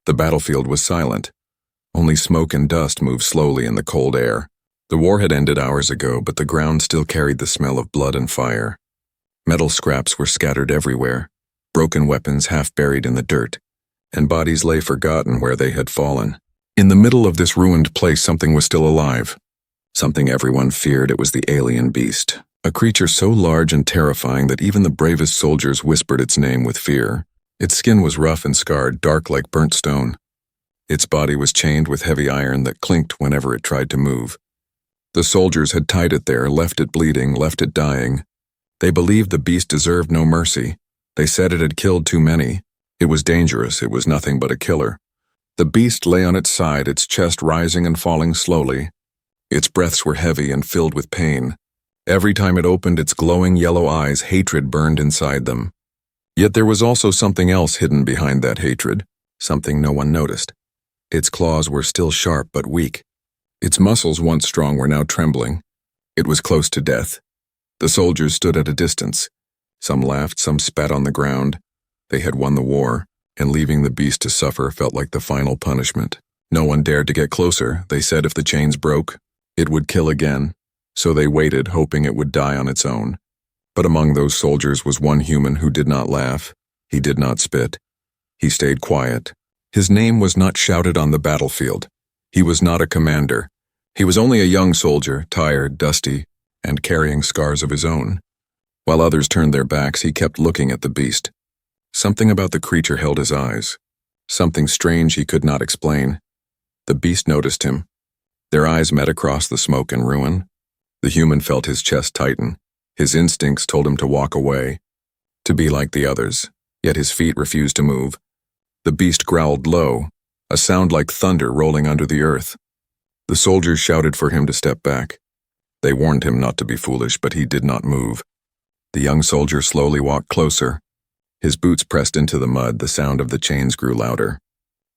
The battlefield was silent. Only smoke and dust moved slowly in the cold air. The war had ended hours ago, but the ground still carried the smell of blood and fire. Metal scraps were scattered everywhere, broken weapons half buried in the dirt, and bodies lay forgotten where they had fallen. In the middle of this ruined place, something was still alive. Something everyone feared. It was the alien beast, a creature so large and terrifying that even the bravest soldiers whispered its name with fear. Its skin was rough and scarred, dark like burnt stone. Its body was chained with heavy iron that clinked whenever it tried to move. The soldiers had tied it there, left it bleeding, left it dying. They believed the beast deserved no mercy. They said it had killed too many. It was dangerous. It was nothing but a killer. The beast lay on its side, its chest rising and falling slowly. Its breaths were heavy and filled with pain. Every time it opened its glowing yellow eyes, hatred burned inside them. Yet there was also something else hidden behind that hatred, something no one noticed. Its claws were still sharp but weak. Its muscles, once strong, were now trembling. It was close to death. The soldiers stood at a distance. Some laughed, some spat on the ground. They had won the war, and leaving the beast to suffer felt like the final punishment. No one dared to get closer. They said if the chains broke, it would kill again. So they waited, hoping it would die on its own. But among those soldiers was one human who did not laugh. He did not spit. He stayed quiet. His name was not shouted on the battlefield. He was not a commander. He was only a young soldier, tired, dusty, and carrying scars of his own. While others turned their backs, he kept looking at the beast. Something about the creature held his eyes. Something strange he could not explain. The beast noticed him. Their eyes met across the smoke and ruin. The human felt his chest tighten. His instincts told him to walk away, to be like the others, yet his feet refused to move. The beast growled low, a sound like thunder rolling under the earth. The soldiers shouted for him to step back. They warned him not to be foolish, but he did not move. The young soldier slowly walked closer. His boots pressed into the mud. The sound of the chains grew louder.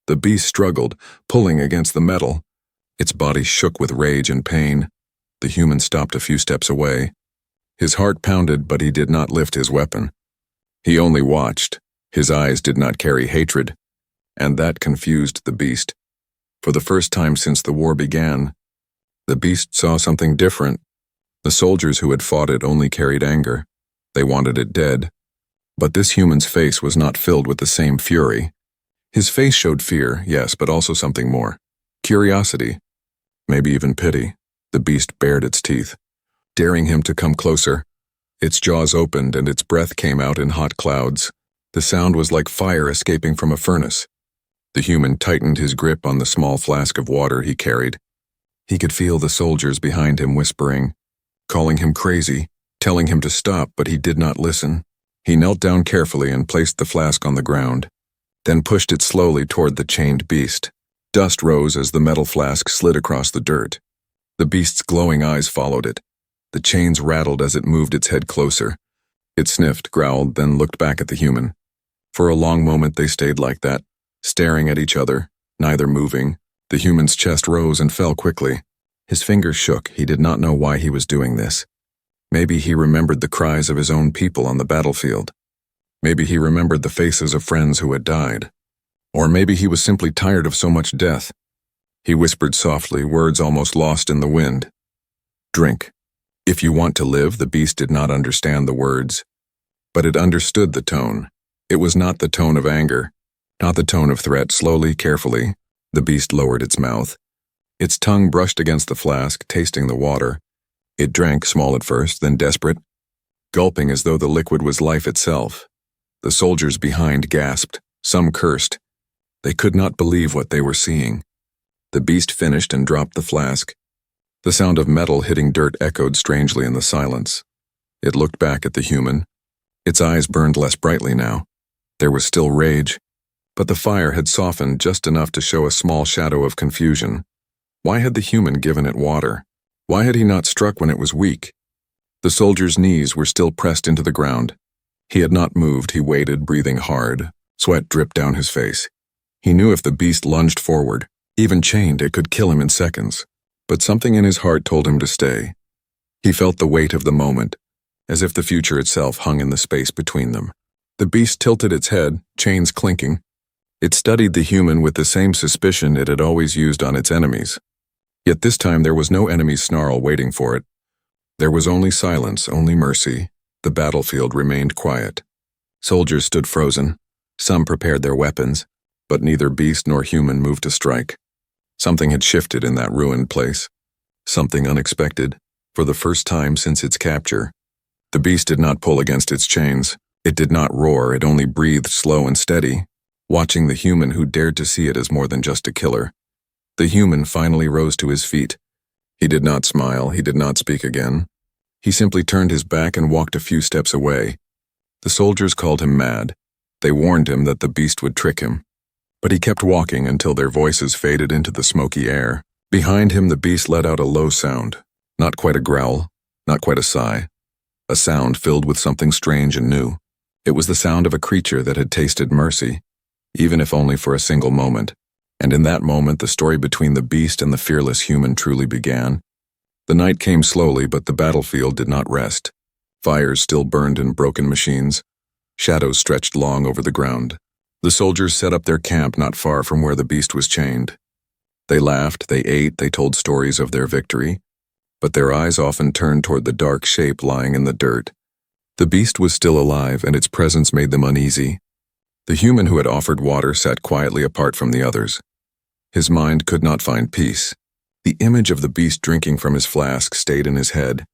The beast struggled, pulling against the metal. Its body shook with rage and pain. The human stopped a few steps away. His heart pounded, but he did not lift his weapon. He only watched. His eyes did not carry hatred, and that confused the beast. For the first time since the war began, the beast saw something different. The soldiers who had fought it only carried anger. They wanted it dead. But this human's face was not filled with the same fury. His face showed fear, yes, but also something more. Curiosity, maybe even pity. The beast bared its teeth, daring him to come closer. Its jaws opened and its breath came out in hot clouds. The sound was like fire escaping from a furnace. The human tightened his grip on the small flask of water he carried. He could feel the soldiers behind him whispering, calling him crazy, telling him to stop, but he did not listen. He knelt down carefully and placed the flask on the ground, then pushed it slowly toward the chained beast. Dust rose as the metal flask slid across the dirt. The beast's glowing eyes followed it. The chains rattled as it moved its head closer. It sniffed, growled, then looked back at the human. For a long moment they stayed like that, staring at each other, neither moving. The human's chest rose and fell quickly. His fingers shook. He did not know why he was doing this. Maybe he remembered the cries of his own people on the battlefield. Maybe he remembered the faces of friends who had died. Or maybe he was simply tired of so much death. He whispered softly, words almost lost in the wind. Drink. If you want to live. The beast did not understand the words, but it understood the tone. It was not the tone of anger, not the tone of threat. Slowly, carefully, the beast lowered its mouth. Its tongue brushed against the flask, tasting the water. It drank, small at first, then desperate, gulping as though the liquid was life itself. The soldiers behind gasped. Some cursed. They could not believe what they were seeing. The beast finished and dropped the flask. The sound of metal hitting dirt echoed strangely in the silence. It looked back at the human. Its eyes burned less brightly now. There was still rage, but the fire had softened just enough to show a small shadow of confusion. Why had the human given it water? Why had he not struck when it was weak? The soldier's knees were still pressed into the ground. He had not moved. He waited, breathing hard. Sweat dripped down his face. He knew if the beast lunged forward, even chained, it could kill him in seconds. But something in his heart told him to stay. He felt the weight of the moment, as if the future itself hung in the space between them. The beast tilted its head, chains clinking. It studied the human with the same suspicion it had always used on its enemies. Yet this time there was no enemy's snarl waiting for it. There was only silence, only mercy. The battlefield remained quiet. Soldiers stood frozen. Some prepared their weapons, but neither beast nor human moved to strike. Something had shifted in that ruined place. Something unexpected. For the first time since its capture, the beast did not pull against its chains. It did not roar, it only breathed slow and steady, watching the human who dared to see it as more than just a killer. The human finally rose to his feet. He did not smile, he did not speak again. He simply turned his back and walked a few steps away. The soldiers called him mad. They warned him that the beast would trick him. But he kept walking until their voices faded into the smoky air. Behind him the beast let out a low sound. Not quite a growl, not quite a sigh. A sound filled with something strange and new. It was the sound of a creature that had tasted mercy, even if only for a single moment. And in that moment the story between the beast and the fearless human truly began. The night came slowly, but the battlefield did not rest. Fires still burned in broken machines. Shadows stretched long over the ground. The soldiers set up their camp not far from where the beast was chained. They laughed, they ate, they told stories of their victory, but their eyes often turned toward the dark shape lying in the dirt. The beast was still alive, and its presence made them uneasy. The human who had offered water sat quietly apart from the others. His mind could not find peace. The image of the beast drinking from his flask stayed in his head.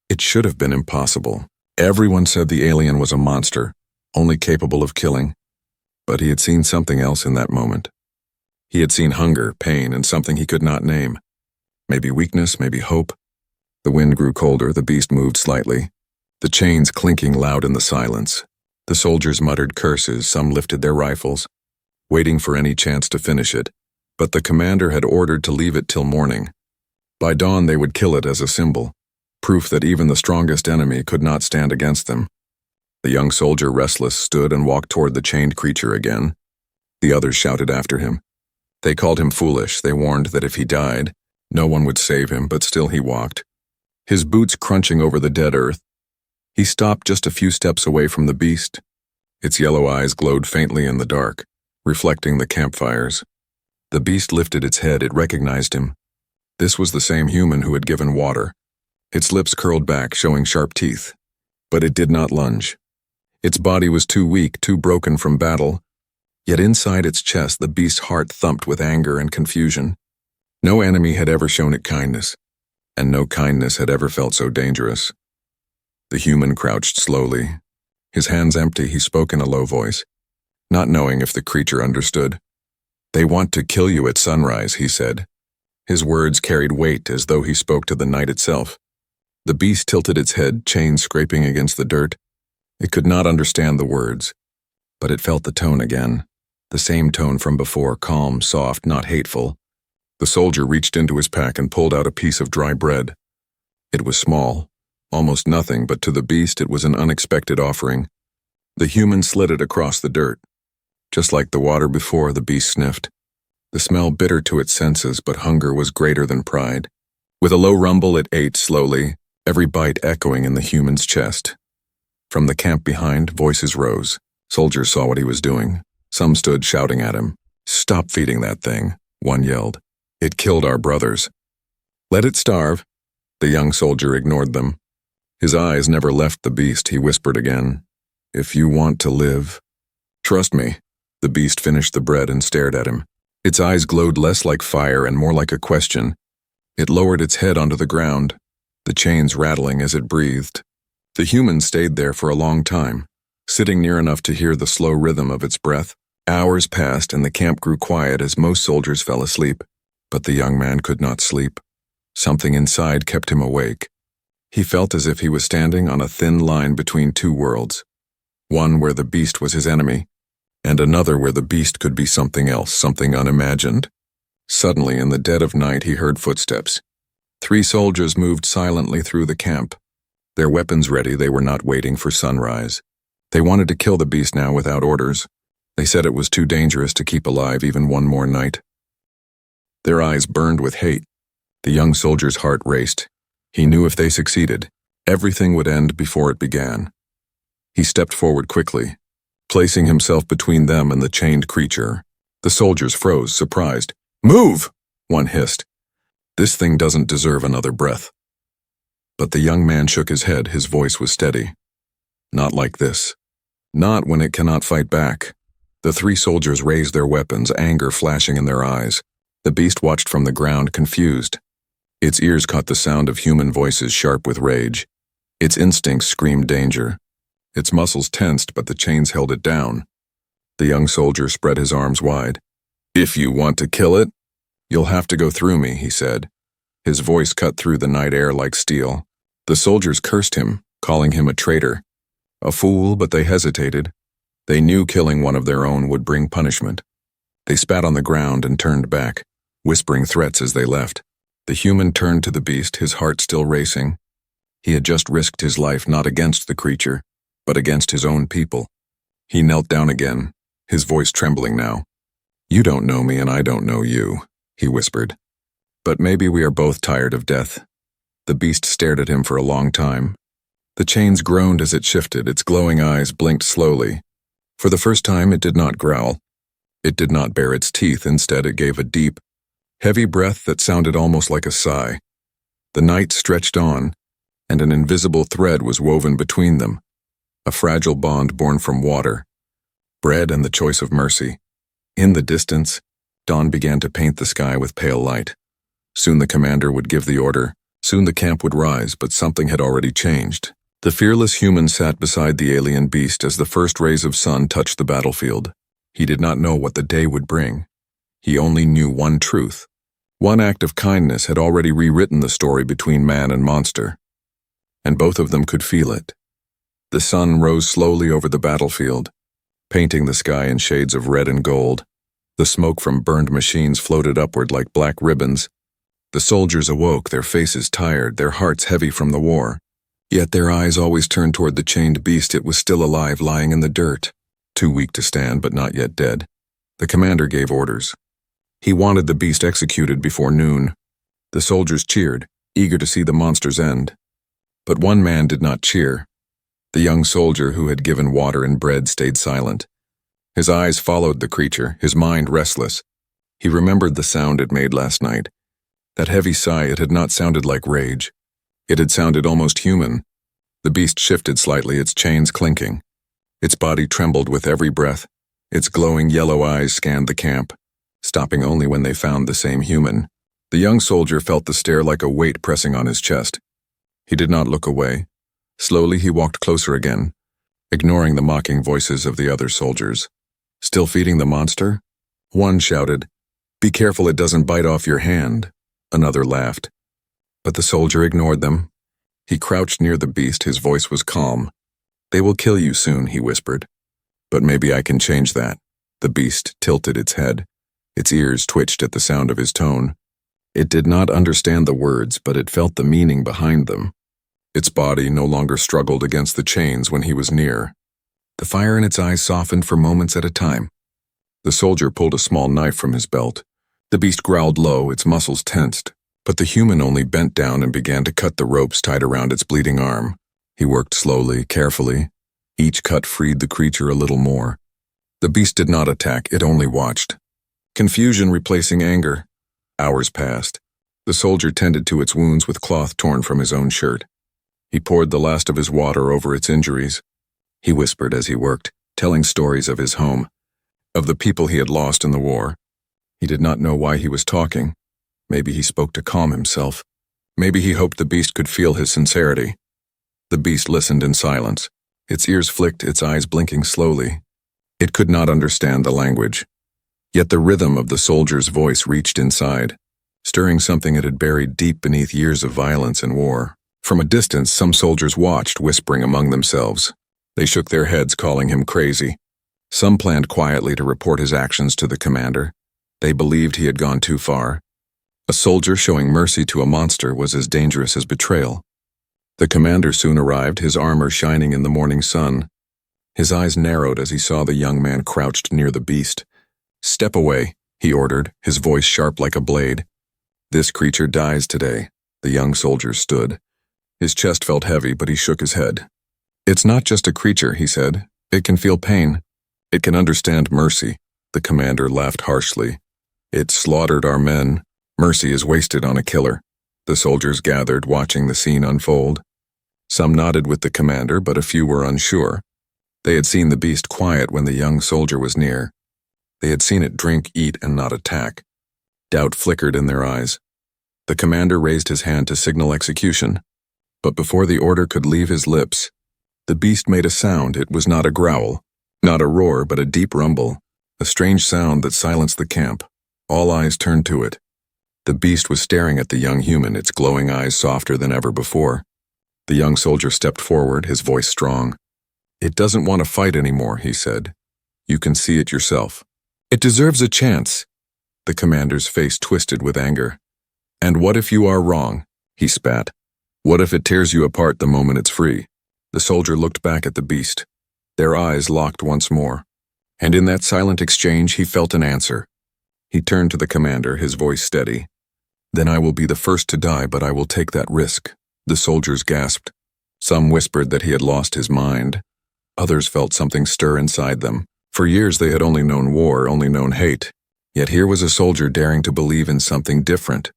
It should have been impossible. Everyone said the alien was a monster, only capable of killing. But he had seen something else in that moment. He had seen hunger, pain, and something he could not name. Maybe weakness, maybe hope. The wind grew colder, the beast moved slightly, the chains clinking loud in the silence. The soldiers muttered curses, some lifted their rifles, waiting for any chance to finish it, but the commander had ordered to leave it till morning. By dawn they would kill it as a symbol, proof that even the strongest enemy could not stand against them. The young soldier, restless, stood and walked toward the chained creature again. The others shouted after him. They called him foolish, they warned that if he died, no one would save him, but still he walked, his boots crunching over the dead earth. He stopped just a few steps away from the beast. Its yellow eyes glowed faintly in the dark, reflecting the campfires. The beast lifted its head, it recognized him. This was the same human who had given water. Its lips curled back, showing sharp teeth. But it did not lunge. Its body was too weak, too broken from battle. Yet inside its chest the beast's heart thumped with anger and confusion. No enemy had ever shown it kindness, and no kindness had ever felt so dangerous. The human crouched slowly. His hands empty, he spoke in a low voice, not knowing if the creature understood. "They want to kill you at sunrise," he said. His words carried weight as though he spoke to the night itself. The beast tilted its head, chains scraping against the dirt. It could not understand the words, but it felt the tone again, the same tone from before, calm, soft, not hateful. The soldier reached into his pack and pulled out a piece of dry bread. It was small, almost nothing, but to the beast it was an unexpected offering. The human slid it across the dirt. Just like the water before, the beast sniffed. The smell bitter to its senses, but hunger was greater than pride. With a low rumble it ate slowly, every bite echoing in the human's chest. From the camp behind, voices rose. Soldiers saw what he was doing. Some stood shouting at him. "Stop feeding that thing," one yelled. "It killed our brothers." "Let it starve." The young soldier ignored them. His eyes never left the beast. He whispered again, "If you want to live, trust me." The beast finished the bread and stared at him. Its eyes glowed less like fire and more like a question. It lowered its head onto the ground, the chains rattling as it breathed. The human stayed there for a long time, sitting near enough to hear the slow rhythm of its breath. Hours passed and the camp grew quiet as most soldiers fell asleep. But the young man could not sleep. Something inside kept him awake. He felt as if he was standing on a thin line between two worlds, one where the beast was his enemy, and another where the beast could be something else, something unimagined. Suddenly, in the dead of night, he heard footsteps. 3 soldiers moved silently through the camp. Their weapons ready, they were not waiting for sunrise. They wanted to kill the beast now without orders. They said it was too dangerous to keep alive even one more night. Their eyes burned with hate. The young soldier's heart raced. He knew if they succeeded, everything would end before it began. He stepped forward quickly, placing himself between them and the chained creature. The soldiers froze, surprised. "Move!" one hissed. "This thing doesn't deserve another breath." But the young man shook his head, his voice was steady. "Not like this. Not when it cannot fight back." The three soldiers raised their weapons, anger flashing in their eyes. The beast watched from the ground, confused. Its ears caught the sound of human voices sharp with rage. Its instincts screamed danger. Its muscles tensed, but the chains held it down. The young soldier spread his arms wide. "If you want to kill it, you'll have to go through me," he said. His voice cut through the night air like steel. The soldiers cursed him, calling him a traitor. A fool, but they hesitated. They knew killing one of their own would bring punishment. They spat on the ground and turned back, whispering threats as they left. The human turned to the beast, his heart still racing. He had just risked his life not against the creature, but against his own people. He knelt down again, his voice trembling now. "You don't know me and I don't know you," he whispered. "But maybe we are both tired of death." The beast stared at him for a long time. The chains groaned as it shifted, its glowing eyes blinked slowly. For the first time it did not growl. It did not bare its teeth, instead it gave a deep, heavy breath that sounded almost like a sigh. The night stretched on, and an invisible thread was woven between them, a fragile bond born from water, bread and the choice of mercy. In the distance, dawn began to paint the sky with pale light. Soon the commander would give the order, soon the camp would rise, but something had already changed. The fearless human sat beside the alien beast as the first rays of sun touched the battlefield. He did not know what the day would bring. He only knew one truth. One act of kindness had already rewritten the story between man and monster, and both of them could feel it. The sun rose slowly over the battlefield, painting the sky in shades of red and gold. The smoke from burned machines floated upward like black ribbons. The soldiers awoke, their faces tired, their hearts heavy from the war. Yet their eyes always turned toward the chained beast. It was still alive, lying in the dirt, too weak to stand but not yet dead. The commander gave orders. He wanted the beast executed before noon. The soldiers cheered, eager to see the monster's end. But one man did not cheer. The young soldier who had given water and bread stayed silent. His eyes followed the creature, his mind restless. He remembered the sound it made last night. That heavy sigh, it had not sounded like rage. It had sounded almost human. The beast shifted slightly, its chains clinking. Its body trembled with every breath. Its glowing yellow eyes scanned the camp, stopping only when they found the same human. The young soldier felt the stare like a weight pressing on his chest. He did not look away. Slowly he walked closer again, ignoring the mocking voices of the other soldiers. "Still feeding the monster?" One shouted. "Be careful it doesn't bite off your hand." Another laughed. But the soldier ignored them. He crouched near the beast, his voice was calm. "They will kill you soon," he whispered. "But maybe I can change that." The beast tilted its head. Its ears twitched at the sound of his tone. It did not understand the words, but it felt the meaning behind them. Its body no longer struggled against the chains when he was near. The fire in its eyes softened for moments at a time. The soldier pulled a small knife from his belt. The beast growled low, its muscles tensed. But the human only bent down and began to cut the ropes tied around its bleeding arm. He worked slowly, carefully. Each cut freed the creature a little more. The beast did not attack, it only watched. Confusion replacing anger. Hours passed. The soldier tended to its wounds with cloth torn from his own shirt. He poured the last of his water over its injuries. He whispered as he worked, telling stories of his home, of the people he had lost in the war. He did not know why he was talking. Maybe he spoke to calm himself. Maybe he hoped the beast could feel his sincerity. The beast listened in silence. Its ears flicked, its eyes blinking slowly. It could not understand the language. Yet the rhythm of the soldier's voice reached inside, stirring something it had buried deep beneath years of violence and war. From a distance, some soldiers watched, whispering among themselves. They shook their heads, calling him crazy. Some planned quietly to report his actions to the commander. They believed he had gone too far. A soldier showing mercy to a monster was as dangerous as betrayal. The commander soon arrived, his armor shining in the morning sun. His eyes narrowed as he saw the young man crouched near the beast. "Step away," he ordered, his voice sharp like a blade. "This creature dies today." The young soldier stood. His chest felt heavy, but he shook his head. "It's not just a creature," he said. "It can feel pain. It can understand mercy." The commander laughed harshly. "It slaughtered our men. Mercy is wasted on a killer." The soldiers gathered, watching the scene unfold. Some nodded with the commander, but a few were unsure. They had seen the beast quiet when the young soldier was near. They had seen it drink, eat, and not attack. Doubt flickered in their eyes. The commander raised his hand to signal execution. But before the order could leave his lips, the beast made a sound. It was not a growl, not a roar, but a deep rumble, a strange sound that silenced the camp. All eyes turned to it. The beast was staring at the young human, its glowing eyes softer than ever before. The young soldier stepped forward, his voice strong. "It doesn't want to fight anymore," he said. "You can see it yourself. It deserves a chance." The commander's face twisted with anger. "And what if you are wrong?" he spat. "What if it tears you apart the moment it's free?" The soldier looked back at the beast. Their eyes locked once more. And in that silent exchange, he felt an answer. He turned to the commander, his voice steady. "Then I will be the first to die, but I will take that risk." The soldiers gasped. Some whispered that he had lost his mind. Others felt something stir inside them. For years they had only known war, only known hate. Yet here was a soldier daring to believe in something different.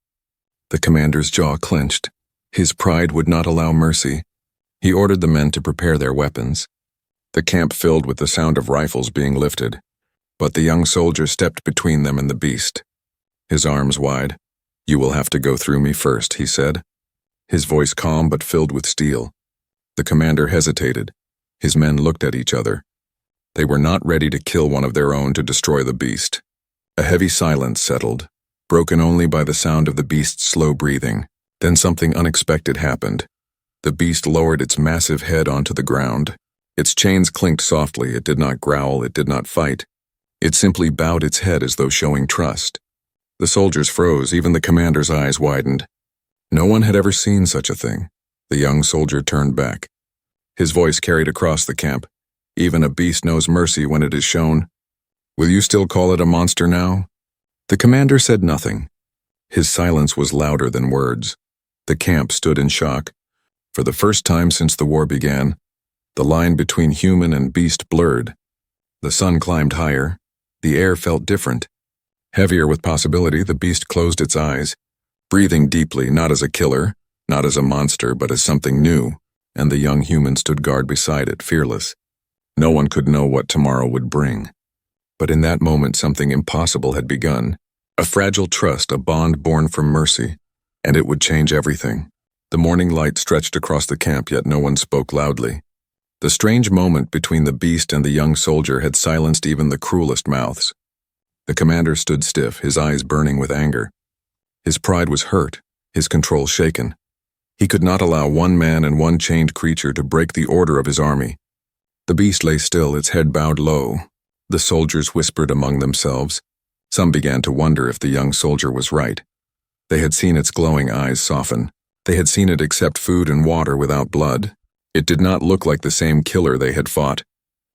The commander's jaw clenched. His pride would not allow mercy. He ordered the men to prepare their weapons. The camp filled with the sound of rifles being lifted. But the young soldier stepped between them and the beast. His arms wide. "You will have to go through me first," he said. His voice calm but filled with steel. The commander hesitated. His men looked at each other. They were not ready to kill one of their own to destroy the beast. A heavy silence settled, broken only by the sound of the beast's slow breathing. Then something unexpected happened. The beast lowered its massive head onto the ground. Its chains clinked softly. It did not growl. It did not fight. It simply bowed its head as though showing trust. The soldiers froze. Even the commander's eyes widened. No one had ever seen such a thing. The young soldier turned back. His voice carried across the camp. "Even a beast knows mercy when it is shown. Will you still call it a monster now?" The commander said nothing. His silence was louder than words. The camp stood in shock. For the first time since the war began, the line between human and beast blurred. The sun climbed higher. The air felt different. Heavier with possibility, the beast closed its eyes, breathing deeply, not as a killer, not as a monster, but as something new, and the young human stood guard beside it, fearless. No one could know what tomorrow would bring. But in that moment, something impossible had begun. A fragile trust, a bond born from mercy, and it would change everything. The morning light stretched across the camp, yet no one spoke loudly. The strange moment between the beast and the young soldier had silenced even the cruelest mouths. The commander stood stiff, his eyes burning with anger. His pride was hurt, his control shaken. He could not allow one man and one chained creature to break the order of his army. The beast lay still, its head bowed low. The soldiers whispered among themselves. Some began to wonder if the young soldier was right. They had seen its glowing eyes soften. They had seen it accept food and water without blood. It did not look like the same killer they had fought.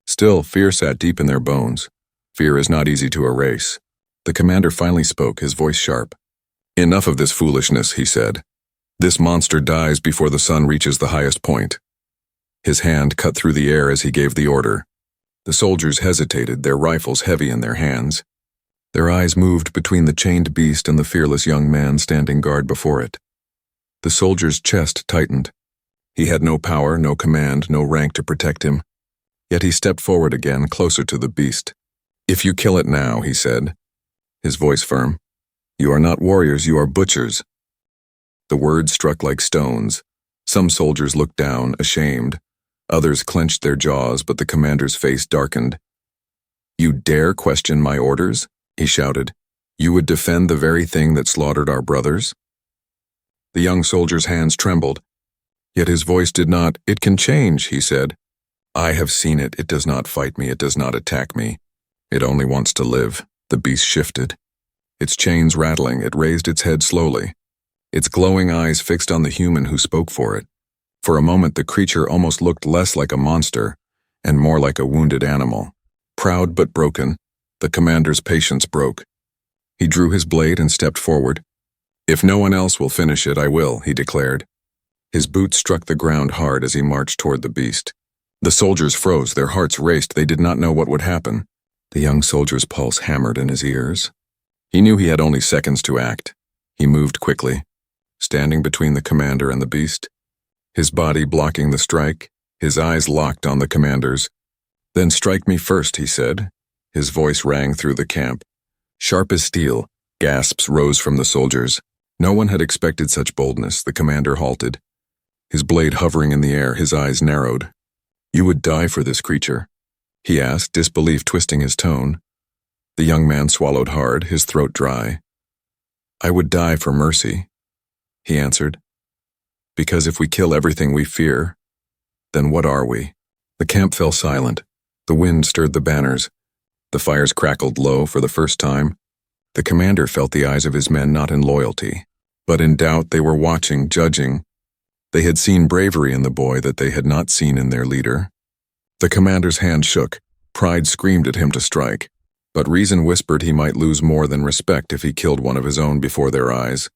Still, fear sat deep in their bones. Fear is not easy to erase. The commander finally spoke, his voice sharp. "Enough of this foolishness," he said. "This monster dies before the sun reaches the highest point." His hand cut through the air as he gave the order. The soldiers hesitated, their rifles heavy in their hands. Their eyes moved between the chained beast and the fearless young man standing guard before it. The soldier's chest tightened. He had no power, no command, no rank to protect him. Yet he stepped forward again, closer to the beast. "If you kill it now," he said, his voice firm, "you are not warriors, you are butchers." The words struck like stones. Some soldiers looked down, ashamed. Others clenched their jaws, but the commander's face darkened. "You dare question my orders?" he shouted. "You would defend the very thing that slaughtered our brothers?" The young soldier's hands trembled. Yet his voice did not. "It can change," he said. "I have seen it. It does not fight me. It does not attack me. It only wants to live." The beast shifted. Its chains rattling, it raised its head slowly. Its glowing eyes fixed on the human who spoke for it. For a moment, the creature almost looked less like a monster and more like a wounded animal. Proud but broken, the commander's patience broke. He drew his blade and stepped forward. "If no one else will finish it, I will," he declared. His boots struck the ground hard as he marched toward the beast. The soldiers froze, their hearts raced, they did not know what would happen. The young soldier's pulse hammered in his ears. He knew he had only seconds to act. He moved quickly, standing between the commander and the beast, his body blocking the strike, his eyes locked on the commander's. "Then strike me first," he said. His voice rang through the camp. Sharp as steel, gasps rose from the soldiers. No one had expected such boldness. The commander halted, his blade hovering in the air, his eyes narrowed. "You would die for this creature?" he asked, disbelief twisting his tone. The young man swallowed hard, his throat dry. "I would die for mercy," he answered. "Because if we kill everything we fear, then what are we?" The camp fell silent. The wind stirred the banners. The fires crackled low for the first time. The commander felt the eyes of his men not in loyalty, but in doubt. They were watching, judging. They had seen bravery in the boy that they had not seen in their leader. The commander's hand shook. Pride screamed at him to strike, but reason whispered he might lose more than respect if he killed one of his own before their eyes.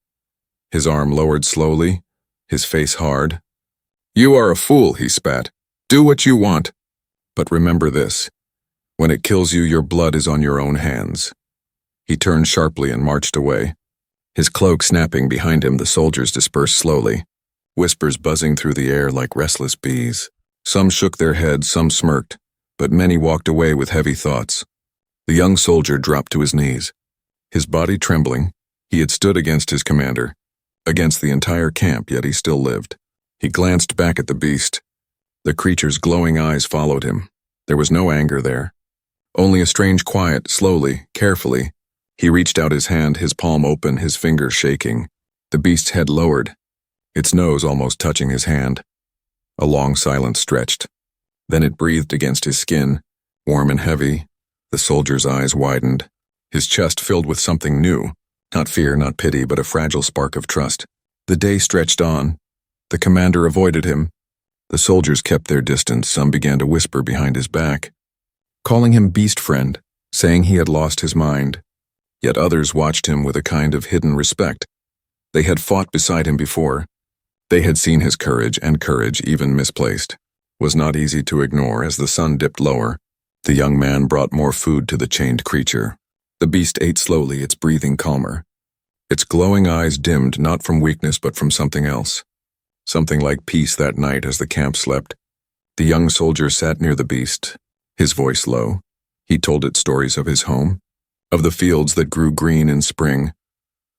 His arm lowered slowly, his face hard. "You are a fool," he spat. "Do what you want. But remember this. When it kills you, your blood is on your own hands." He turned sharply and marched away. His cloak snapping behind him, the soldiers dispersed slowly, whispers buzzing through the air like restless bees. Some shook their heads, some smirked, but many walked away with heavy thoughts. The young soldier dropped to his knees. His body trembling, he had stood against his commander, against the entire camp, yet he still lived. He glanced back at the beast. The creature's glowing eyes followed him. There was no anger there, only a strange quiet. Slowly, carefully, he reached out his hand, his palm open, his fingers shaking. The beast's head lowered, its nose almost touching his hand. A long silence stretched. Then it breathed against his skin, warm and heavy. The soldier's eyes widened, his chest filled with something new. Not fear, not pity, but a fragile spark of trust. The day stretched on. The commander avoided him. The soldiers kept their distance. Some began to whisper behind his back, calling him beast friend, saying he had lost his mind. Yet others watched him with a kind of hidden respect. They had fought beside him before. They had seen his courage, and courage, even misplaced, was not easy to ignore. As the sun dipped lower, the young man brought more food to the chained creature. The beast ate slowly, its breathing calmer. Its glowing eyes dimmed, not from weakness but from something else. Something like peace. That night, as the camp slept, the young soldier sat near the beast, his voice low. He told it stories of his home, of the fields that grew green in spring,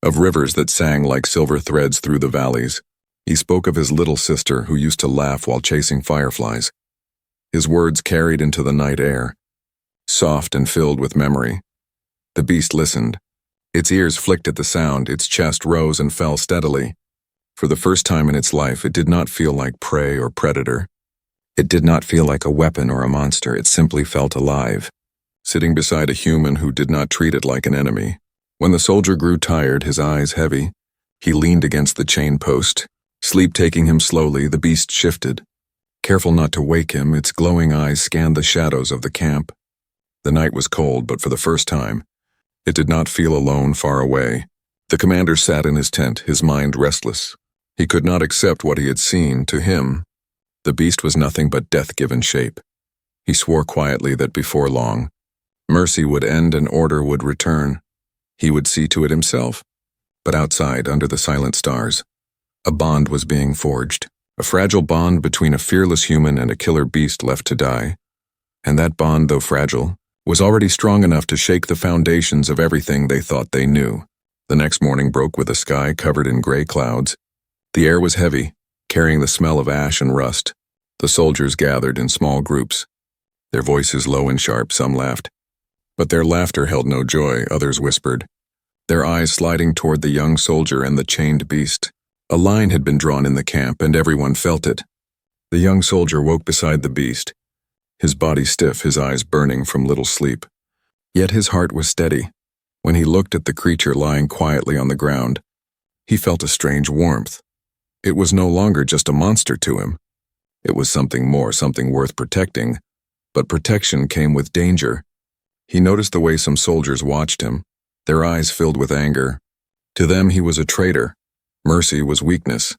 of rivers that sang like silver threads through the valleys. He spoke of his little sister who used to laugh while chasing fireflies. His words carried into the night air, soft and filled with memory. The beast listened. Its ears flicked at the sound, its chest rose and fell steadily. For the first time in its life, it did not feel like prey or predator. It did not feel like a weapon or a monster. It simply felt alive, sitting beside a human who did not treat it like an enemy. When the soldier grew tired, his eyes heavy, he leaned against the chain post. Sleep taking him slowly, the beast shifted. Careful not to wake him, its glowing eyes scanned the shadows of the camp. The night was cold, but for the first time, it did not feel alone far away. The commander sat in his tent, his mind restless. He could not accept what he had seen. To him, the beast was nothing but death-given shape. He swore quietly that before long, mercy would end and order would return. He would see to it himself. But outside, under the silent stars, a bond was being forged, a fragile bond between a fearless human and a killer beast left to die. And that bond, though fragile, was already strong enough to shake the foundations of everything they thought they knew. The next morning broke with a sky covered in gray clouds. The air was heavy, carrying the smell of ash and rust. The soldiers gathered in small groups, their voices low and sharp. Some laughed, but their laughter held no joy. Others whispered, their eyes sliding toward the young soldier and the chained beast. A line had been drawn in the camp, and everyone felt it. The young soldier woke beside the beast, his body stiff, his eyes burning from little sleep. Yet his heart was steady. When he looked at the creature lying quietly on the ground, he felt a strange warmth. It was no longer just a monster to him. It was something more, something worth protecting. But protection came with danger. He noticed the way some soldiers watched him, their eyes filled with anger. To them he was a traitor. Mercy was weakness,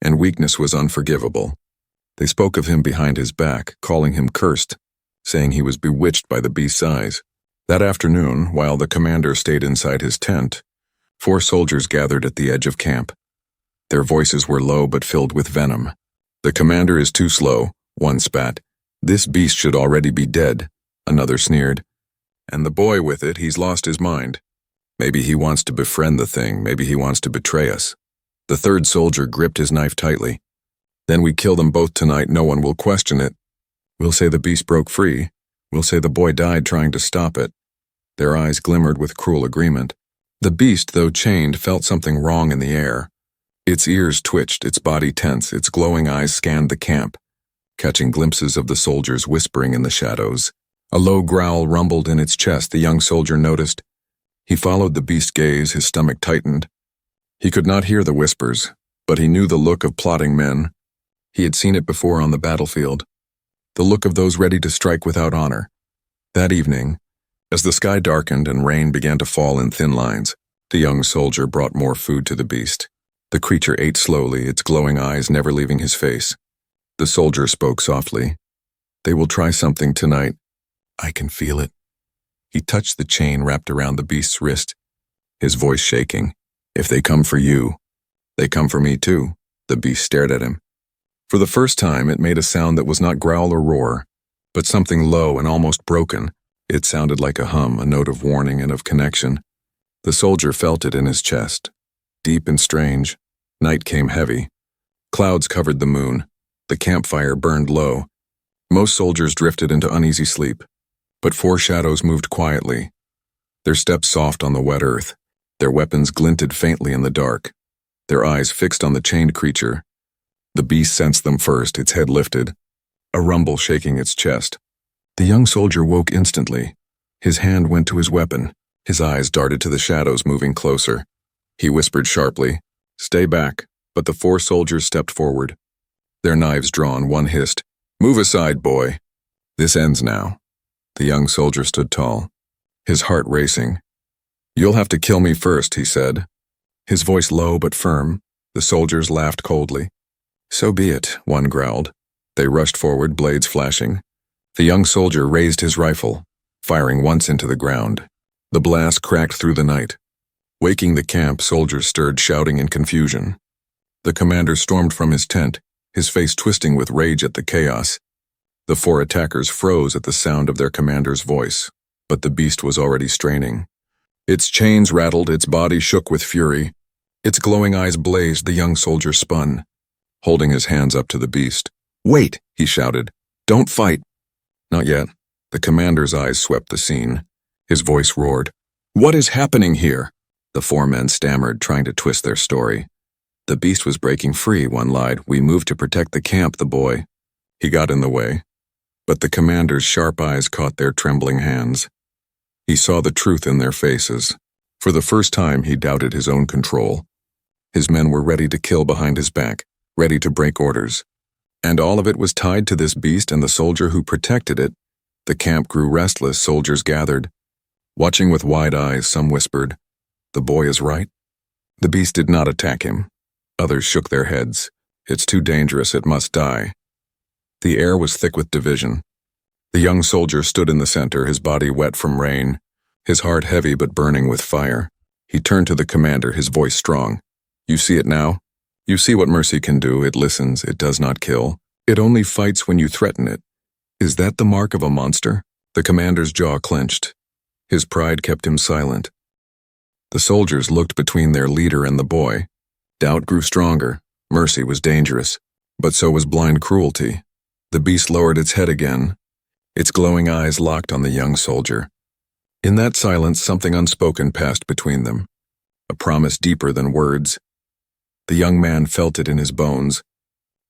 and weakness was unforgivable. They spoke of him behind his back, calling him cursed, saying he was bewitched by the beast's eyes. That afternoon, while the commander stayed inside his tent, 4 soldiers gathered at the edge of camp. Their voices were low but filled with venom. "The commander is too slow," one spat. "This beast should already be dead," another sneered. "And the boy with it, he's lost his mind. Maybe he wants to befriend the thing, maybe he wants to betray us." The third soldier gripped his knife tightly. "Then we kill them both tonight, no one will question it. We'll say the beast broke free. We'll say the boy died trying to stop it." Their eyes glimmered with cruel agreement. The beast, though chained, felt something wrong in the air. Its ears twitched, its body tense, its glowing eyes scanned the camp, catching glimpses of the soldiers whispering in the shadows. A low growl rumbled in its chest, the young soldier noticed. He followed the beast's gaze, his stomach tightened. He could not hear the whispers, but he knew the look of plotting men. He had seen it before on the battlefield. The look of those ready to strike without honor. That evening, as the sky darkened and rain began to fall in thin lines, the young soldier brought more food to the beast. The creature ate slowly, its glowing eyes never leaving his face. The soldier spoke softly. "They will try something tonight. I can feel it." He touched the chain wrapped around the beast's wrist, his voice shaking. "If they come for you, they come for me too." The beast stared at him. For the first time, it made a sound that was not growl or roar, but something low and almost broken. It sounded like a hum, a note of warning and of connection. The soldier felt it in his chest. Deep and strange. Night came heavy. Clouds covered the moon. The campfire burned low. Most soldiers drifted into uneasy sleep, but 4 shadows moved quietly, their steps soft on the wet earth. Their weapons glinted faintly in the dark, their eyes fixed on the chained creature. The beast sensed them first, its head lifted, a rumble shaking its chest. The young soldier woke instantly. His hand went to his weapon. His eyes darted to the shadows moving closer. He whispered sharply, "Stay back," but the 4 soldiers stepped forward. Their knives drawn, one hissed, "Move aside, boy. This ends now." The young soldier stood tall, his heart racing. "You'll have to kill me first," he said, his voice low but firm. The soldiers laughed coldly. "So be it," one growled. They rushed forward, blades flashing. The young soldier raised his rifle, firing once into the ground. The blast cracked through the night. Waking the camp, soldiers stirred, shouting in confusion. The commander stormed from his tent, his face twisting with rage at the chaos. The 4 attackers froze at the sound of their commander's voice, but the beast was already straining. Its chains rattled, its body shook with fury. Its glowing eyes blazed, the young soldier spun, holding his hands up to the beast. "Wait," he shouted. "Don't fight." "Not yet." The commander's eyes swept the scene. His voice roared. "What is happening here?" The 4 men stammered, trying to twist their story. "The beast was breaking free," one lied. "We moved to protect the camp, the boy. He got in the way." But the commander's sharp eyes caught their trembling hands. He saw the truth in their faces. For the first time, he doubted his own control. His men were ready to kill behind his back, ready to break orders. And all of it was tied to this beast and the soldier who protected it. The camp grew restless, soldiers gathered. Watching with wide eyes, some whispered, "The boy is right." The beast did not attack him. Others shook their heads. "It's too dangerous, it must die." The air was thick with division. The young soldier stood in the center, his body wet from rain, his heart heavy but burning with fire. He turned to the commander, his voice strong. "You see it now? You see what mercy can do. It listens, it does not kill. It only fights when you threaten it. Is that the mark of a monster?" The commander's jaw clenched. His pride kept him silent. The soldiers looked between their leader and the boy. Doubt grew stronger. Mercy was dangerous, but so was blind cruelty. The beast lowered its head again, its glowing eyes locked on the young soldier. In that silence, something unspoken passed between them, a promise deeper than words. The young man felt it in his bones.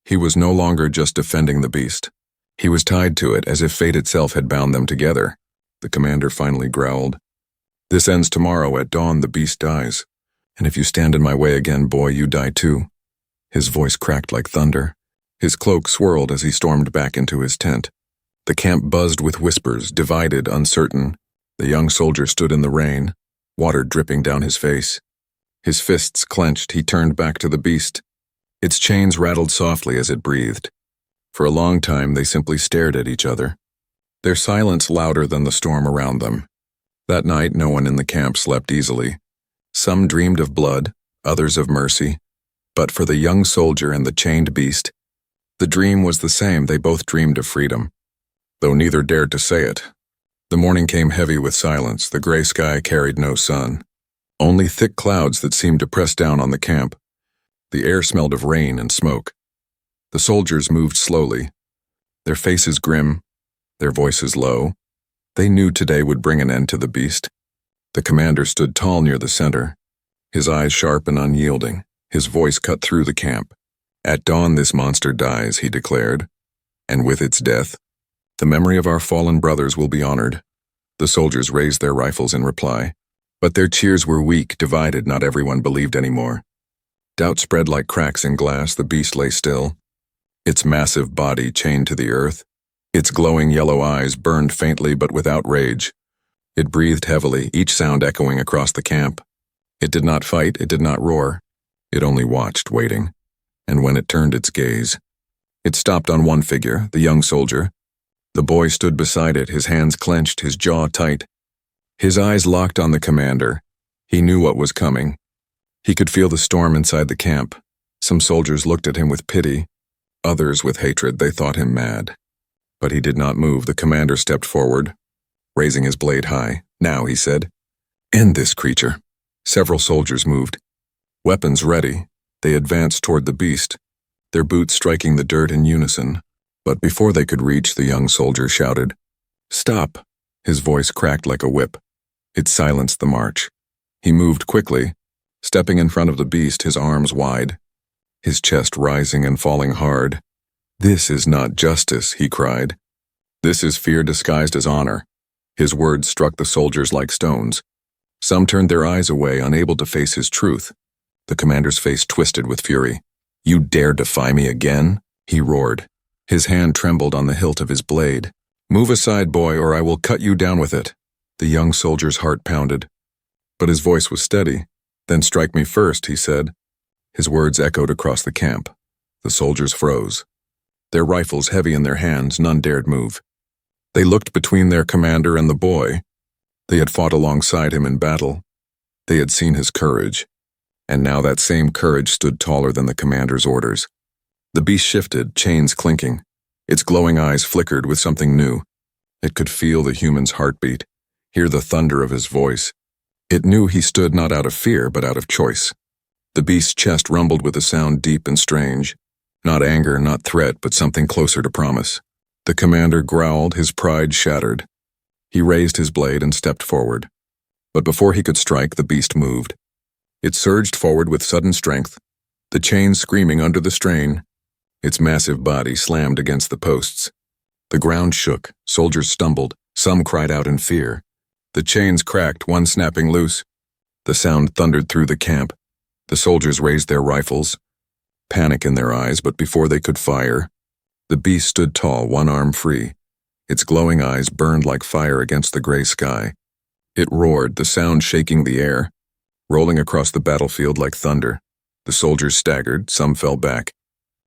He was no longer just defending the beast. He was tied to it, as if fate itself had bound them together. The commander finally growled, "This ends tomorrow at dawn, the beast dies. And if you stand in my way again, boy, you die too." His voice cracked like thunder. His cloak swirled as he stormed back into his tent. The camp buzzed with whispers, divided, uncertain. The young soldier stood in the rain, water dripping down his face. His fists clenched, he turned back to the beast. Its chains rattled softly as it breathed. For a long time, they simply stared at each other, their silence louder than the storm around them. That night, no one in the camp slept easily. Some dreamed of blood, others of mercy. But for the young soldier and the chained beast, the dream was the same. They both dreamed of freedom, though neither dared to say it. The morning came heavy with silence. The gray sky carried no sun, only thick clouds that seemed to press down on the camp. The air smelled of rain and smoke. The soldiers moved slowly, their faces grim, their voices low. They knew today would bring an end to the beast. The commander stood tall near the center, his eyes sharp and unyielding, his voice cut through the camp. "At dawn this monster dies," he declared, "and with its death, the memory of our fallen brothers will be honored." The soldiers raised their rifles in reply, but their cheers were weak, divided. Not everyone believed anymore. Doubt spread like cracks in glass. The beast lay still, its massive body chained to the earth. Its glowing yellow eyes burned faintly but without rage. It breathed heavily, each sound echoing across the camp. It did not fight, it did not roar. It only watched, waiting. And when it turned its gaze, it stopped on one figure, the young soldier. The boy stood beside it, his hands clenched, his jaw tight. His eyes locked on the commander. He knew what was coming. He could feel the storm inside the camp. Some soldiers looked at him with pity, others with hatred. They thought him mad. But he did not move. The commander stepped forward, raising his blade high. "Now," he said, "end this creature." Several soldiers moved, weapons ready. They advanced toward the beast, their boots striking the dirt in unison. But before they could reach, the young soldier shouted, "Stop!" His voice cracked like a whip. It silenced the march. He moved quickly, stepping in front of the beast, his arms wide, his chest rising and falling hard. "This is not justice," he cried. "This is fear disguised as honor." His words struck the soldiers like stones. Some turned their eyes away, unable to face his truth. The commander's face twisted with fury. "You dare defy me again?" he roared. His hand trembled on the hilt of his blade. "Move aside, boy, or I will cut you down with it." The young soldier's heart pounded, but his voice was steady. "Then strike me first," he said. His words echoed across the camp. The soldiers froze. Their rifles heavy in their hands, none dared move. They looked between their commander and the boy. They had fought alongside him in battle. They had seen his courage, and now that same courage stood taller than the commander's orders. The beast shifted, chains clinking. Its glowing eyes flickered with something new. It could feel the human's heartbeat, hear the thunder of his voice. It knew he stood not out of fear, but out of choice. The beast's chest rumbled with a sound deep and strange. Not anger, not threat, but something closer to promise. The commander growled, his pride shattered. He raised his blade and stepped forward. But before he could strike, the beast moved. It surged forward with sudden strength, the chains screaming under the strain. Its massive body slammed against the posts. The ground shook, soldiers stumbled, some cried out in fear. The chains cracked, one snapping loose. The sound thundered through the camp. The soldiers raised their rifles, panic in their eyes, but before they could fire, the beast stood tall, one arm free. Its glowing eyes burned like fire against the gray sky. It roared, the sound shaking the air, rolling across the battlefield like thunder. The soldiers staggered, some fell back.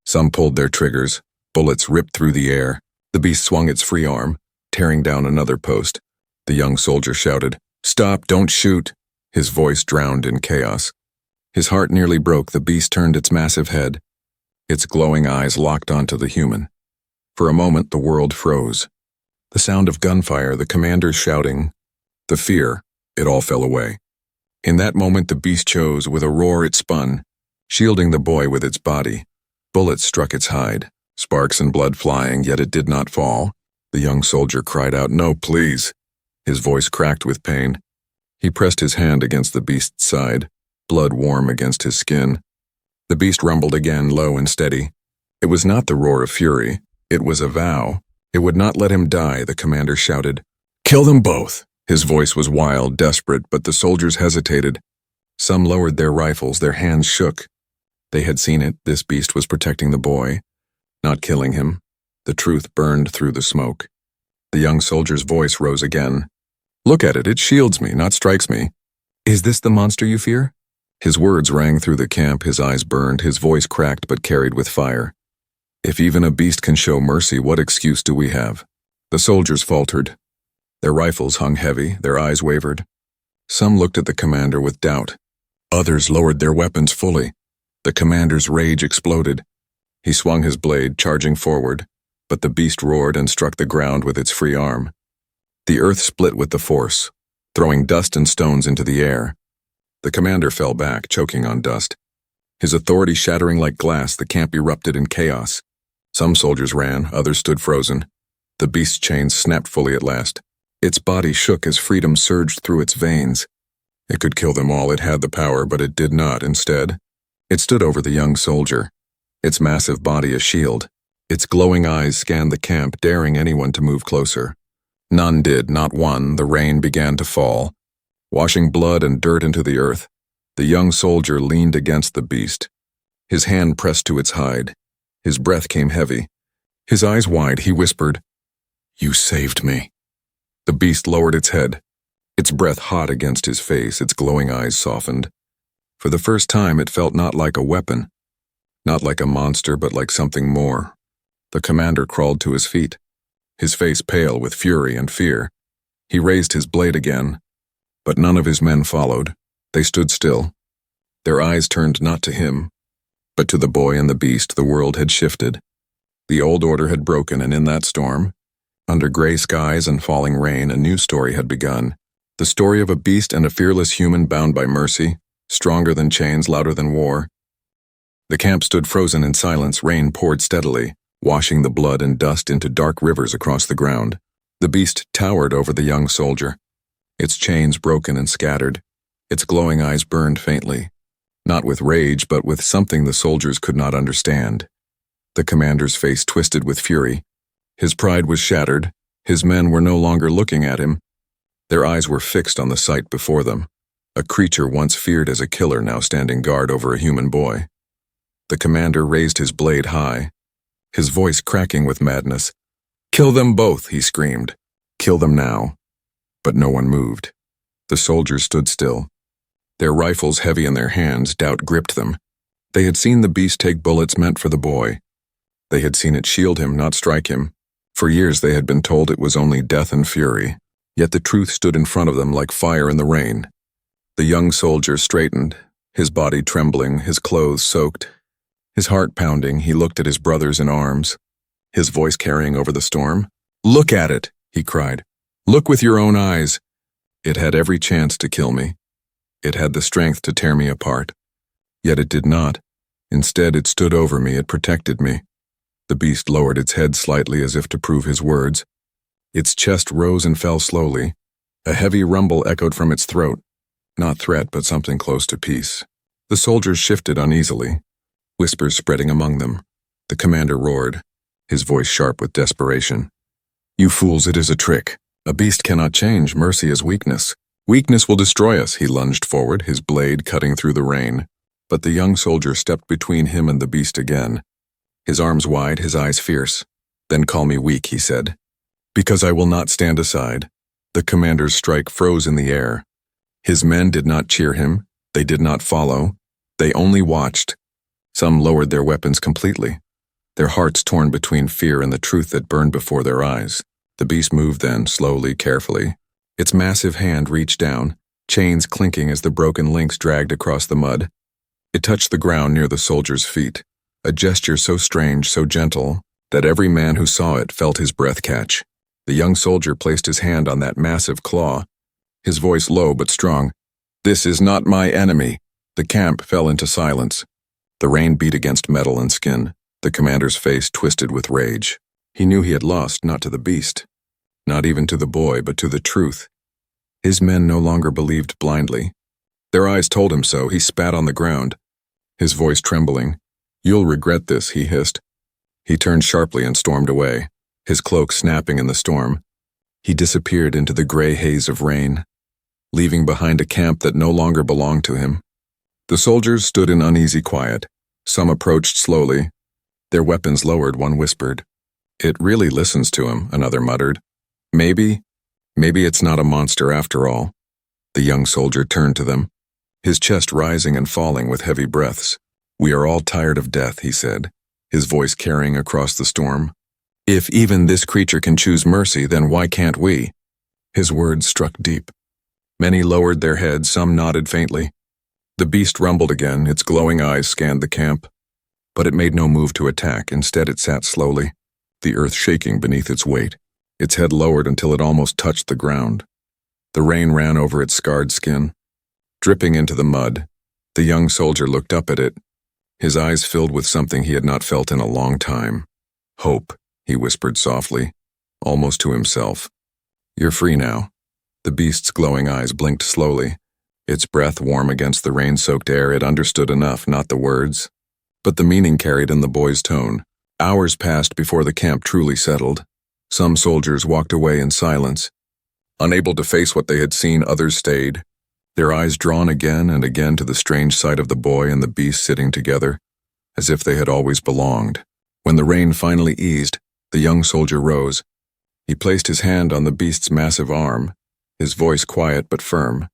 Some pulled their triggers, bullets ripped through the air. The beast swung its free arm, tearing down another post. The young soldier shouted, "Stop, don't shoot!" His voice drowned in chaos. His heart nearly broke. The beast turned its massive head. Its glowing eyes locked onto the human. For a moment, the world froze. The sound of gunfire, the commander's shouting, the fear, it all fell away. In that moment, the beast chose. With a roar, it spun, shielding the boy with its body. Bullets struck its hide, sparks and blood flying, yet it did not fall. The young soldier cried out, "No, please." His voice cracked with pain. He pressed his hand against the beast's side, blood warm against his skin. The beast rumbled again, low and steady. It was not the roar of fury. It was a vow. It would not let him die. The commander shouted, "Kill them both." His voice was wild, desperate, but the soldiers hesitated. Some lowered their rifles, their hands shook. They had seen it. This beast was protecting the boy, not killing him. The truth burned through the smoke. The young soldier's voice rose again. "Look at it. It shields me, not strikes me. Is this the monster you fear?" His words rang through the camp, his eyes burned, his voice cracked but carried with fire. "If even a beast can show mercy, what excuse do we have?" The soldiers faltered. Their rifles hung heavy, their eyes wavered. Some looked at the commander with doubt. Others lowered their weapons fully. The commander's rage exploded. He swung his blade, charging forward, but the beast roared and struck the ground with its free arm. The earth split with the force, throwing dust and stones into the air. The commander fell back, choking on dust. His authority shattering like glass, the camp erupted in chaos. Some soldiers ran, others stood frozen. The beast's chains snapped fully at last. Its body shook as freedom surged through its veins. It could kill them all, it had the power, but it did not. Instead, it stood over the young soldier, its massive body a shield. Its glowing eyes scanned the camp, daring anyone to move closer. None did, not one. The rain began to fall, washing blood and dirt into the earth. The young soldier leaned against the beast. His hand pressed to its hide. His breath came heavy. His eyes wide, he whispered, "You saved me." The beast lowered its head, its breath hot against his face, its glowing eyes softened. For the first time, it felt not like a weapon, not like a monster, but like something more. The commander crawled to his feet, his face pale with fury and fear. He raised his blade again, but none of his men followed. They stood still. Their eyes turned not to him, but to the boy and the beast. The world had shifted. The old order had broken, and in that storm, under gray skies and falling rain, a new story had begun. The story of a beast and a fearless human bound by mercy, stronger than chains, louder than war. The camp stood frozen in silence. Rain poured steadily, washing the blood and dust into dark rivers across the ground. The beast towered over the young soldier, its chains broken and scattered. Its glowing eyes burned faintly, not with rage, but with something the soldiers could not understand. The commander's face twisted with fury. His pride was shattered. His men were no longer looking at him. Their eyes were fixed on the sight before them. A creature once feared as a killer, now standing guard over a human boy. The commander raised his blade high, his voice cracking with madness. "Kill them both," he screamed. "Kill them now." But no one moved. The soldiers stood still. Their rifles heavy in their hands, doubt gripped them. They had seen the beast take bullets meant for the boy. They had seen it shield him, not strike him. For years they had been told it was only death and fury, yet the truth stood in front of them like fire in the rain. The young soldier straightened, his body trembling, his clothes soaked. His heart pounding, he looked at his brothers in arms, his voice carrying over the storm. "Look at it," he cried. "Look with your own eyes. It had every chance to kill me. It had the strength to tear me apart. Yet it did not. Instead, it stood over me, it protected me." The beast lowered its head slightly as if to prove his words. Its chest rose and fell slowly. A heavy rumble echoed from its throat. Not threat, but something close to peace. The soldiers shifted uneasily, whispers spreading among them. The commander roared, his voice sharp with desperation. "You fools, it is a trick. A beast cannot change. Mercy is weakness. Weakness will destroy us." He lunged forward, his blade cutting through the rain. But the young soldier stepped between him and the beast again, his arms wide, his eyes fierce. "Then call me weak," he said, "because I will not stand aside." The commander's strike froze in the air. His men did not cheer him. They did not follow. They only watched. Some lowered their weapons completely, their hearts torn between fear and the truth that burned before their eyes. The beast moved then, slowly, carefully. Its massive hand reached down, chains clinking as the broken links dragged across the mud. It touched the ground near the soldier's feet, a gesture so strange, so gentle, that every man who saw it felt his breath catch. The young soldier placed his hand on that massive claw, his voice low but strong. "This is not my enemy." The camp fell into silence. The rain beat against metal and skin. The commander's face twisted with rage. He knew he had lost, not to the beast, not even to the boy, but to the truth. His men no longer believed blindly. Their eyes told him so. He spat on the ground, his voice trembling. "You'll regret this," he hissed. He turned sharply and stormed away, his cloak snapping in the storm. He disappeared into the gray haze of rain, leaving behind a camp that no longer belonged to him. The soldiers stood in uneasy quiet. Some approached slowly, their weapons lowered. One whispered, "It really listens to him," another muttered. Maybe it's not a monster after all." The young soldier turned to them, his chest rising and falling with heavy breaths. "We are all tired of death," he said, his voice carrying across the storm. "If even this creature can choose mercy, then why can't we?" His words struck deep. Many lowered their heads, some nodded faintly. The beast rumbled again, its glowing eyes scanned the camp. But it made no move to attack. Instead, it sat slowly, the earth shaking beneath its weight, its head lowered until it almost touched the ground. The rain ran over its scarred skin, dripping into the mud. The young soldier looked up at it, his eyes filled with something he had not felt in a long time. "Hope," he whispered softly, almost to himself. "You're free now." The beast's glowing eyes blinked slowly, its breath warm against the rain-soaked air. It understood enough, not the words, but the meaning carried in the boy's tone. Hours passed before the camp truly settled. Some soldiers walked away in silence. Unable to face what they had seen, others stayed, their eyes drawn again and again to the strange sight of the boy and the beast sitting together, as if they had always belonged. When the rain finally eased, the young soldier rose. He placed his hand on the beast's massive arm, his voice quiet but firm.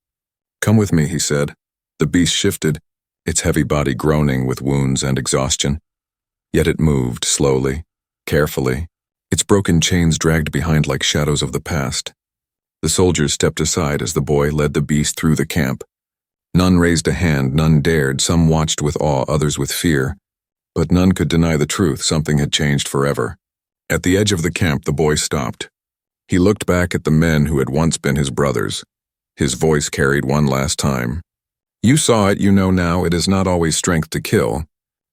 "Come with me," he said. The beast shifted, its heavy body groaning with wounds and exhaustion. Yet it moved, slowly, carefully, its broken chains dragged behind like shadows of the past. The soldiers stepped aside as the boy led the beast through the camp. None raised a hand, none dared. Some watched with awe, others with fear. But none could deny the truth. Something had changed forever. At the edge of the camp, the boy stopped. He looked back at the men who had once been his brothers. His voice carried one last time. "You saw it, you know now. It is not always strength to kill.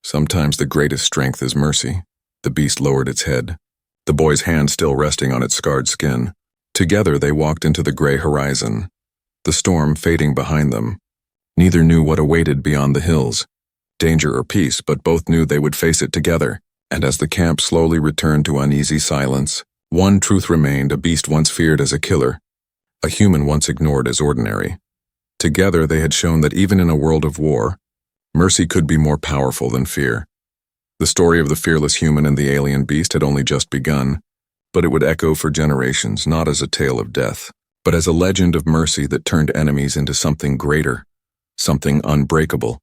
Sometimes the greatest strength is mercy." The beast lowered its head, the boy's hand still resting on its scarred skin. Together they walked into the gray horizon, the storm fading behind them. Neither knew what awaited beyond the hills, danger or peace, but both knew they would face it together. And as the camp slowly returned to uneasy silence, one truth remained: a beast once feared as a killer, a human once ignored as ordinary. Together they had shown that even in a world of war, mercy could be more powerful than fear. The story of the fearless human and the alien beast had only just begun, but it would echo for generations, not as a tale of death, but as a legend of mercy that turned enemies into something greater, something unbreakable.